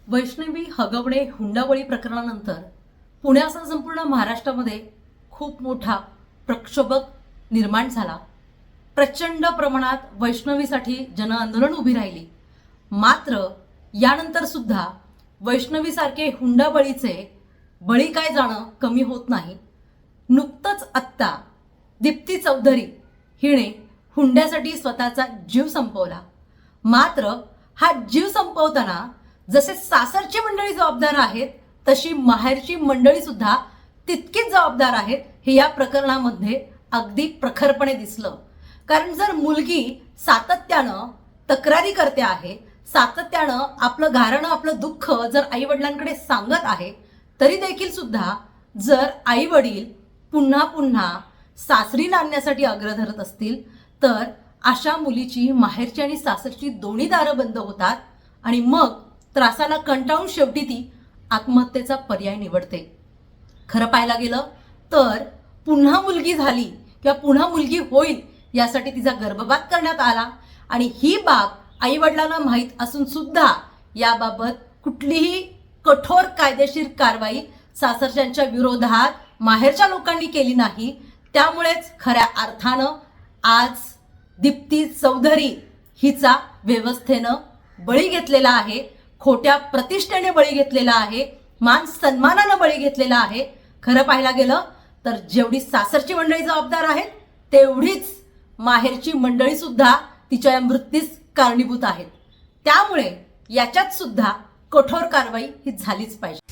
वैष्णवी हगवणे हुंडाबळी प्रकरणानंतर पुण्यासह संपूर्ण महाराष्ट्रामध्ये खूप मोठा प्रक्षोभक निर्माण झाला। प्रचंड प्रमाणात वैष्णवीसाठी जनआंदोलन उभी राहिली। मात्र यानंतर सुद्धा वैष्णवीसारखे हुंडाबळीचे बळी काय जाणं कमी होत नाही। नुकतंच आत्ता दीप्ती चौधरी हिने हुंड्यासाठी स्वतःचा जीव संपवला। मात्र हा जीव संपवताना जसे सासरची मंडळी जबाबदार आहेत तशी माहेरची मंडळी सुद्धा तितकीच जबाबदार आहेत हे या प्रकरणामध्ये अगदी प्रखरपणे दिसलं। कारण जर मुलगी सातत्यानं तक्रारी करते आहे, सातत्यानं आपलं गारणं आपलं दुःख जर आई वडिलांकडे सांगत आहे, तरी देखील सुद्धा जर आई वडील पुन्हा पुन्हा सासरी नांदण्यासाठी आग्रह धरत असतील तर अशा मुलीची माहेरची आणि सासरची दोन्ही दारं बंद होतात आणि मग त्रासाला कंटाळून शेवटी ती आत्महत्येचा पर्याय निवडते। खरं पाहायला गेलं तर पुन्हा मुलगी झाली किंवा पुन्हा मुलगी होईल यासाठी तिचा गर्भपात करण्यात आला आणि ही बाब आई वडिलांना माहीत असून सुद्धा याबाबत कुठलीही कठोर कायदेशीर कारवाई सासरच्यांच्या विरोधात माहेरच्या लोकांनी केली नाही। त्यामुळेच खऱ्या अर्थानं आज दीप्ती चौधरी हिचा व्यवस्थेनं बळी घेतलेला आहे, खोट्या प्रतिष्ठेने बळी घेतलेला आहे, मान सन्मानानं बळी घेतलेला आहे। खरं पाहायला गेलं तर जेवढी सासरची मंडळी जबाबदार आहेत तेवढीच माहेरची मंडळी सुद्धा तिच्या या मृत्यूस कारणीभूत आहेत। त्यामुळे याच्यात सुद्धा कठोर कारवाई ही झालीच पाहिजे।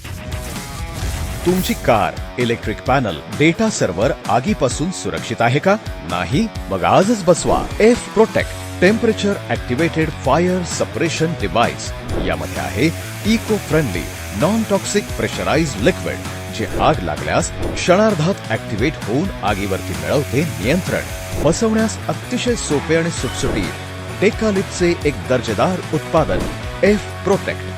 तुमची car, electric panel, data server आगीपासून सुरक्षित आहे का? नाही? मग आजच बसवा F protect temperature activated fire suppression device. यामध्ये आहे eco friendly non toxic pressurised liquid जे आग लागल्यास क्षणार्धात ऍक्टिव्हेट होऊन आगीवरती मिळवते नियंत्रण। बसवण्यास अतिशय सोपे आणि सुटसुटीत डेकालिपचे एक दर्जेदार उत्पादन एफ प्रोटेक्ट।